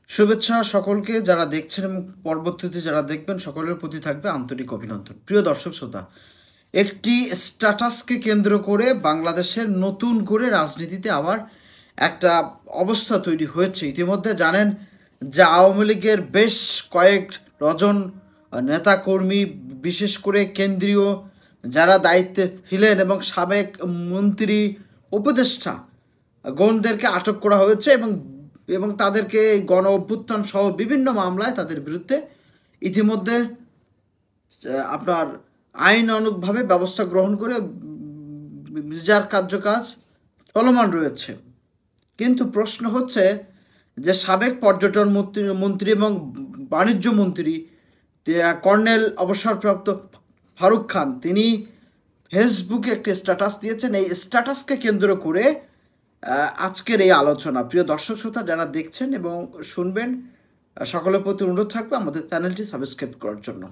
শুভেচ্ছা সকলকে, যারা দেখছেন এবং পরবর্তীতে যারা দেখবেন সকলের প্রতি থাকবে আন্তরিক অভিনন্দন। প্রিয় দর্শক শ্রোতা, একটি স্ট্যাটাসকে কেন্দ্র করে বাংলাদেশের নতুন করে রাজনীতিতে আবার একটা অবস্থা তৈরি হয়েছে। ইতিমধ্যে জানেন যে আওয়ামী লীগের বেশ কয়েক ডজন নেতাকর্মী, বিশেষ করে কেন্দ্রীয় যারা দায়িত্বে ছিলেন এবং সাবেক মন্ত্রী, উপদেষ্টা গণদেরকে আটক করা হয়েছে এবং এবং তাদেরকে গণ অভ্যুত্থান সহ বিভিন্ন মামলায় তাদের বিরুদ্ধে ইতিমধ্যে আপনার আইনানুগভাবে ব্যবস্থা গ্রহণ করে বিচার কার্যকাজ চলমান রয়েছে। কিন্তু প্রশ্ন হচ্ছে যে সাবেক পর্যটন মন্ত্রী এবং বাণিজ্য মন্ত্রী কর্নেল অবসরপ্রাপ্ত ফারুক খান, তিনি ফেসবুকে একটি স্ট্যাটাস দিয়েছেন। এই স্ট্যাটাসকে কেন্দ্র করে আজকের এই আলোচনা। প্রিয় দর্শক শ্রোতা যারা দেখছেন এবং শুনবেন, সকলের প্রতি অনুরোধ থাকবে আমাদের চ্যানেলটি সাবস্ক্রাইব করার জন্য।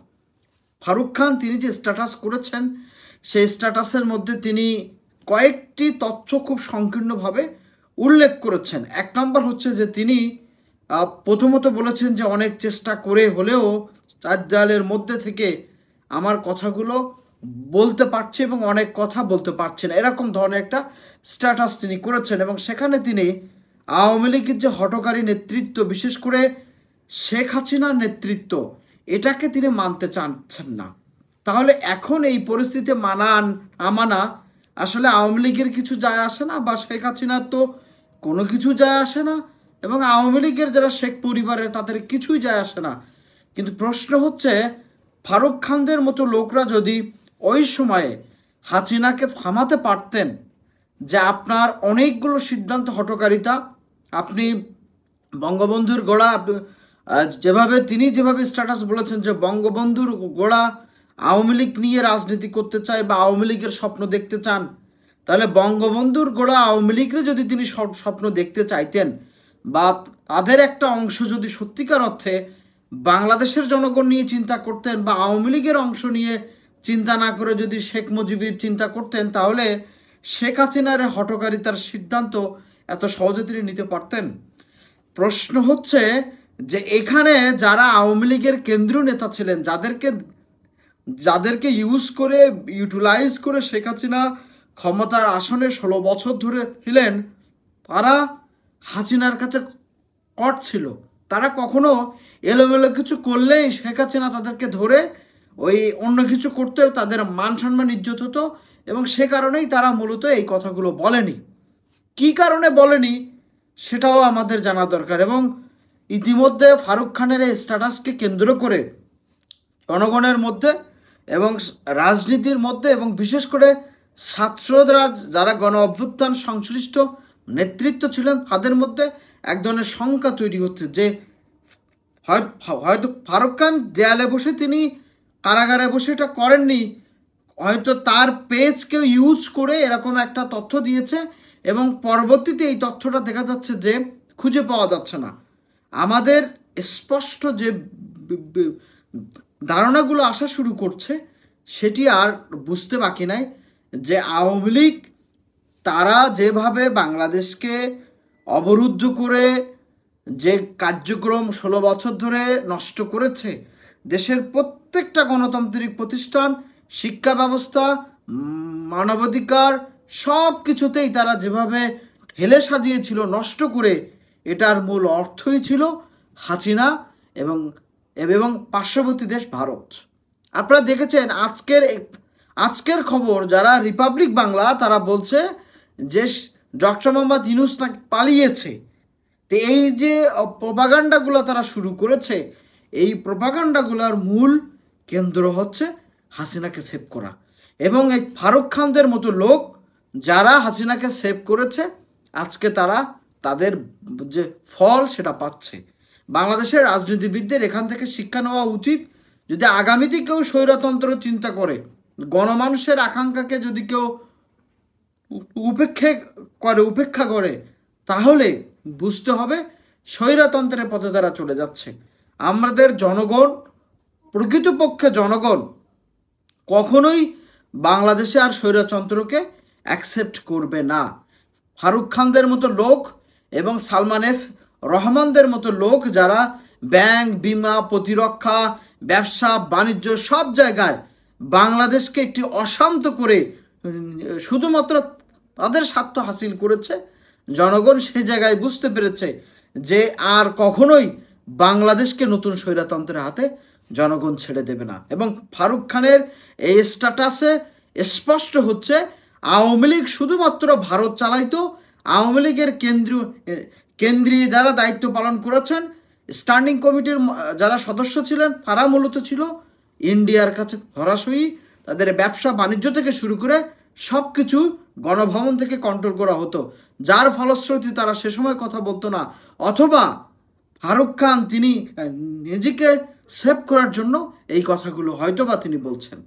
ফারুক খান তিনি যে স্ট্যাটাস করেছেন, সেই স্ট্যাটাসের মধ্যে তিনি কয়েকটি তথ্য খুব সংকীর্ণভাবে উল্লেখ করেছেন। এক নম্বর হচ্ছে যে তিনি প্রথমত বলেছেন যে অনেক চেষ্টা করে হলেও চার দেয়ালের মধ্যে থেকে আমার কথাগুলো বলতে পারছে এবং অনেক কথা বলতে পারছে না, এরকম ধরনের একটা স্ট্যাটাস তিনি করেছেন। এবং সেখানে তিনি আওয়ামী লীগের যে হঠকারী নেতৃত্ব, বিশেষ করে শেখ হাসিনার নেতৃত্ব, এটাকে তিনি মানতে চাচ্ছেন না। তাহলে এখন এই পরিস্থিতিতে আমানা আসলে আওয়ামী লীগের কিছু যায় আসে না, বা শেখ হাসিনার তো কোনো কিছু যায় আসে না, এবং আওয়ামী লীগের যারা শেখ পরিবারের তাদের কিছুই যায় আসে না। কিন্তু প্রশ্ন হচ্ছে, ফারুক খানদের মতো লোকরা যদি ওই সময়ে হাসিনাকে থামাতে পারতেন, যে আপনার অনেকগুলো সিদ্ধান্ত হঠকারিতা, আপনি বঙ্গবন্ধুর গোড়া যেভাবে স্ট্যাটাস বলেছেন যে বঙ্গবন্ধুর গোড়া আওয়ামী লীগ নিয়ে রাজনীতি করতে চায় বা আওয়ামী লীগের স্বপ্ন দেখতে চান, তাহলে বঙ্গবন্ধুর গোড়া আওয়ামী লীগরে যদি তিনি স্বপ্ন দেখতে চাইতেন, বা তাদের একটা অংশ যদি সত্যিকার অর্থে বাংলাদেশের জনগণ নিয়ে চিন্তা করতেন, বা আওয়ামী লীগের অংশ নিয়ে চিন্তা না করে যদি শেখ মুজিবের চিন্তা করতেন, তাহলে শেখ হাসিনার হঠকারিতার সিদ্ধান্ত এত সহজে তিনি নিতে পারতেন। প্রশ্ন হচ্ছে যে এখানে যারা আওয়ামী লীগের কেন্দ্রীয় নেতা ছিলেন, যাদেরকে ইউটিলাইজ করে শেখ হাসিনা ক্ষমতার আসনে 16 বছর ধরে ছিলেন, তারা হাসিনার কাছে কট ছিল। তারা কখনো এলোমেলো কিছু করলেই শেখ হাসিনা তাদেরকে ধরে ওই অন্য কিছু করতেও তাদের মান সম্মান ইজ্জত হতো, এবং সে কারণেই তারা মূলত এই কথাগুলো বলেনি। কী কারণে বলেনি সেটাও আমাদের জানা দরকার। এবং ইতিমধ্যে ফারুক খানের এই স্ট্যাটাসকে কেন্দ্র করে জনগণের মধ্যে এবং রাজনীতির মধ্যে এবং বিশেষ করে ছাত্ররা যারা গণ অভ্যুত্থান সংশ্লিষ্ট নেতৃত্ব ছিলেন, তাদের মধ্যে এক ধরনের শঙ্কা তৈরি হচ্ছে যে হয়তো ফারুক খান দেয়ালে বসে, তিনি কারাগারে বসে এটা করেননি, হয়তো তার পেজকেও ইউজ করে এরকম একটা তথ্য দিয়েছে, এবং পরবর্তীতে এই তথ্যটা দেখা যাচ্ছে যে খুঁজে পাওয়া যাচ্ছে না। আমাদের স্পষ্ট যে ধারণাগুলো আসা শুরু করছে, সেটি আর বুঝতে বাকি নাই যে আওয়ামী লীগ তারা যেভাবে বাংলাদেশকে অবরুদ্ধ করে যে কার্যক্রম 16 বছর ধরে নষ্ট করেছে, দেশের প্রত্যেকটা গণতান্ত্রিক প্রতিষ্ঠান, শিক্ষা ব্যবস্থা, মানবাধিকার, সব কিছুতেই তারা যেভাবে ঢেলে সাজিয়েছিল নষ্ট করে, এটার মূল অর্থই ছিল হাসিনা এবং পার্শ্ববর্তী দেশ ভারত। আপনারা দেখেছেন আজকের খবর, যারা রিপাবলিক বাংলা তারা বলছে যে ডক্টর মোহাম্মদ ইউনূস নাকি পালিয়েছে। তো এই যে প্রোপাগান্ডাগুলো তারা শুরু করেছে, এই প্রোপাগান্ডাগুলোর মূল কেন্দ্র হচ্ছে হাসিনাকে সেভ করা। এবং এই ফারুক খানদের মতো লোক যারা হাসিনাকে সেভ করেছে, আজকে তারা তাদের যে ফল সেটা পাচ্ছে। বাংলাদেশের রাজনীতিবিদদের এখান থেকে শিক্ষা নেওয়া উচিত। যদি আগামীতে কেউ স্বৈরতন্ত্র চিন্তা করে, গণমানুষের আকাঙ্ক্ষাকে যদি কেউ উপেক্ষা করে, তাহলে বুঝতে হবে স্বৈরতন্ত্রের পথে তারা চলে যাচ্ছে। আমাদের জনগণ, প্রকৃতপক্ষে জনগণ কখনোই বাংলাদেশে আর স্বৈরতন্ত্রকে অ্যাকসেপ্ট করবে না। ফারুক খানদের মতো লোক এবং সালমান এফ রহমানদের মতো লোক যারা ব্যাংক, বিমা, প্রতিরক্ষা, ব্যবসা, বাণিজ্য সব জায়গায় বাংলাদেশকে একটি অশান্ত করে শুধুমাত্র তাদের স্বার্থ হাসিল করেছে, জনগণ সেই জায়গায় বুঝতে পেরেছে যে আর কখনোই বাংলাদেশকে নতুন স্বৈরতন্ত্রের হাতে জনগণ ছেড়ে দেবে না। এবং ফারুক খানের এই স্ট্যাটাসে স্পষ্ট হচ্ছে আওয়ামী লীগ শুধুমাত্র ভারত চালাইতো। আওয়ামী লীগের কেন্দ্রীয় যারা দায়িত্ব পালন করেছেন, স্ট্যান্ডিং কমিটির যারা সদস্য ছিলেন, তারা মূলত ছিল ইন্ডিয়ার কাছে ধরাশয়ী। তাদের ব্যবসা বাণিজ্য থেকে শুরু করে সব কিছু গণভবন থেকে কন্ট্রোল করা হতো, যার ফলশ্রুতি তারা সে সময় কথা বলতো না, অথবা ফারুক খান তিনি নিজেকে সেভ করার জন্য এই কথাগুলো হয়তোবা তিনি বলছেন।